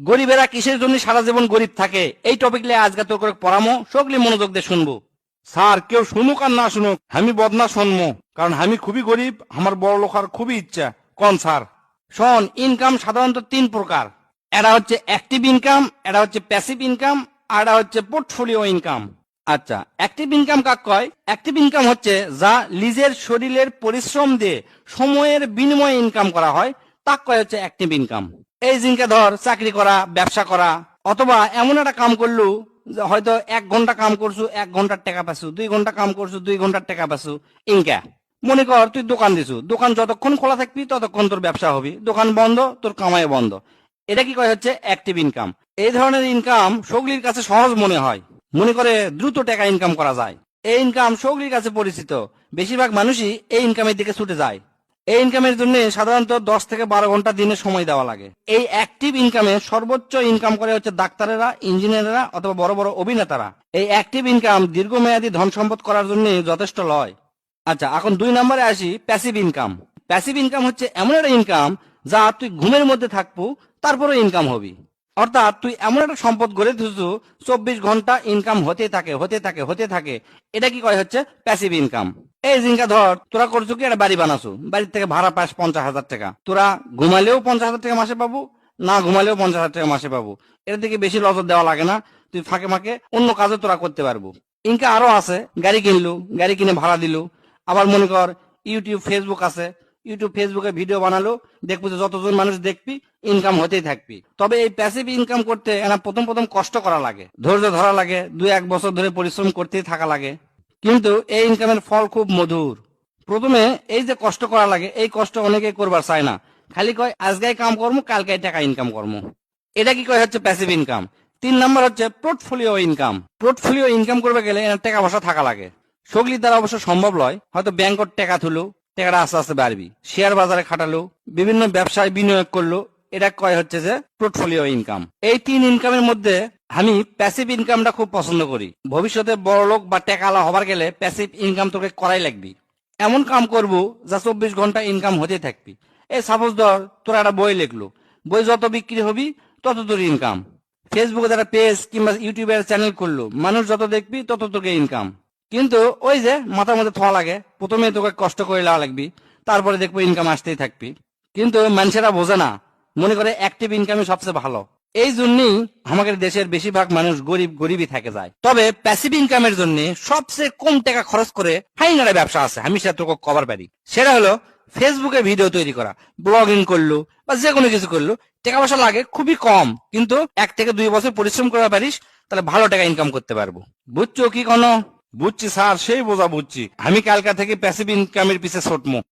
গরিবেরা কিসের জন্য সারা জীবন গরিব থাকে, এই টপিক নিয়ে আজকে তোর করে পড়ামো, সকলে মনোযোগ দিয়ে শুনবো। স্যার, কেউ শুনুক আর না শুনুক, আমি বদনা শুনবো, কারণ আমি খুবই গরিব, আমার বড় লোক আর খুবই ইচ্ছা। কোন স্যার? শোন, ইনকাম সাধারণত তিন প্রকার। এটা হচ্ছে অ্যাক্টিভ ইনকাম, এটা হচ্ছে প্যাসিভ ইনকাম, আর এটা হচ্ছে পোর্টফোলিও ইনকাম। আচ্ছা, অ্যাক্টিভ ইনকাম কাক কয়? অ্যাক্টিভ ইনকাম হচ্ছে যা নিজের শরীরের পরিশ্রম দিয়ে সময়ের বিনিময়ে ইনকাম করা হয়, তাক কয় হচ্ছে অ্যাক্টিভ ইনকাম। এই জিনকে ধর চাকরি করা, ব্যবসা করা, অথবা এমন একটা কাম করলু যে হয়তো 1 ঘন্টা কাম করছু, 1 ঘন্টার টাকা পাচ্ছু, 2 ঘন্টা কাম করছু, 2 ঘন্টার টাকা পাচ্ছু। ইনকা মনে কর তুই দোকান দিছু, দোকান যতক্ষণ খোলা থাকবি ততক্ষণ তোর ব্যবসা হবে, দোকান বন্ধ তোর কামাই বন্ধ। এটা কি কয় হচ্ছে অ্যাক্টিভ ইনকাম। এই ধরনের ইনকাম সগলির কাছে সহজ মনে হয়, মনে করে দ্রুত টাকা ইনকাম করা যায়। এই ইনকাম সগলির কাছে পরিচিত, বেশিরভাগ মানুষই এই ইনকামের দিকে ছুটে যায়। এই ইনকামের জন্য সাধারণত 10 থেকে 12 ঘন্টা দিনে সময় দেওয়া লাগে। এই অ্যাক্টিভ ইনকামে সর্বোচ্চ ইনকাম করে হচ্ছে ডাক্তারেরা, ইঞ্জিনিয়াররা অথবা বড় বড় অভিনেতারা। এই অ্যাক্টিভ ইনকাম দীর্ঘমেয়াদী ধন সম্পদ করার জন্য যথেষ্ট লয়। আচ্ছা, এখন 2 নম্বরে আসি, প্যাসিভ ইনকাম। প্যাসিভ ইনকাম হচ্ছে এমন একটা ইনকাম যা তুই ঘুমের মধ্যে থাকবো তারপরে ইনকাম হবি। অর্থাৎ তুই এমন একটা সম্পদ গড়ে তুলছু, 24 ঘন্টা ইনকাম হতে থাকে হতে থাকে হতে থাকে। এটা কি কয় হচ্ছে প্যাসিভ ইনকাম। এই জিনকা ধর তোরা করছো কি, একটা বাড়ি বানাছো, বাড়ির থেকে ভাড়া পাস 50,000 টাকা। তোরা ঘুমালেও 50,000 টাকা মাসে পাবো, না ঘুমালেও 50,000 টাকা মাসে পাবো। এর দিকে বেশি নজর দেওয়া লাগে না, তুই ফাঁকে ফাঁকে অন্য কাজও তোরা করতে পারবো। ইনকা আরো আছে, গাড়ি কিনলু, গাড়ি কিনে ভাড়া দিলু। আবার মনে কর ইউটিউব ফেসবুক আছে, ইউটিউব ফেসবুকে ভিডিও বানালো, দেখবো যে যতজন মানুষ দেখবি ইনকাম হতেই থাকবি। তবে এই প্যাসিভ ইনকাম করতে এনা প্রথম প্রথম কষ্ট করা লাগে, ধৈর্য ধরা লাগে, 2-1 বছর ধরে পরিশ্রম করতেই থাকা লাগে। কিন্তু এই ইনকামের ফল খুব মধুর। প্রথমে এই যে কষ্ট করা লাগে, এই কষ্ট অনেকে করবার চায় না, খালি কয় আজকাই কাম কর্ম, কালকে টাকা ইনকাম কর্ম। এটা কি কয় হচ্ছে প্যাসিভ ইনকাম। 3 নম্বর হচ্ছে পোর্টফোলিও ইনকাম। পোর্টফোলিও ইনকাম করবে গেলে এনার টাকা পয়সা থাকা লাগে। সগলির দ্বারা অবশ্য সম্ভব নয়, হয়তো ব্যাংকত টাকা তুলো, টাকাটা আস্তে আস্তে বাড়বি, শেয়ার বাজারে খাটালো, বিভিন্ন ব্যবসায় বিনিয়োগ করলো। এটা কয় হচ্ছে যে পোর্টফোলিও ইনকাম। এই 3 ইনকামের মধ্যে আমি প্যাসিভ ইনকামটা খুব পছন্দ করি। ভবিষ্যতে বড় লোক বা টাকাওয়ালা হবার গেলে প্যাসিভ ইনকাম তোকে করাই লাগবি। এমন কাম করবো যা 24 ঘন্টা ইনকাম হতে থাকবি। এই সাপোজ ধর তোরা একটা বই লিখলো, বই যত বিক্রি হবি তত তোর ইনকাম। ফেসবুকে যারা পেজ কিংবা ইউটিউবের চ্যানেল করলো, মানুষ যত দেখবি তত তোকে ইনকাম। কিন্তু ওই যে মাথার মধ্যে থোয়া লাগে, প্রথমে তোকে কষ্ট করে নেওয়া লাগবি, তারপরে দেখবো ইনকাম আসতেই থাকবি। কিন্তু মানুষেরা বোঝে না, মনে করে অ্যাক্টিভ ইনকামই সবচেয়ে ভালো। এই জন্যই আমাদের দেশের বেশিরভাগ মানুষ গরিবই থেকে যায়। তবে প্যাসিভ ইনকামের জন্য সবচেয়ে কম টাকা খরচ করে ফাইনাল ব্যবসা আছে, আমি সেটা তোকে কভার পারি। সেটা হলো ফেসবুকে ভিডিও তৈরি করা, ব্লগিং করলো বা যে কোনো কিছু করলো, টাকা পয়সা লাগে খুবই কম, কিন্তু 1 থেকে 2 বছর পরিশ্রম করতে পারিস, তাহলে ভালো টাকা ইনকাম করতে পারবো। বুঝছো কি কোনো? বুঝছি স্যার, সেই বোঝা বুঝছি। আমি কালকা থেকে প্যাসিভ ইনকামের পিছে ছুটমু।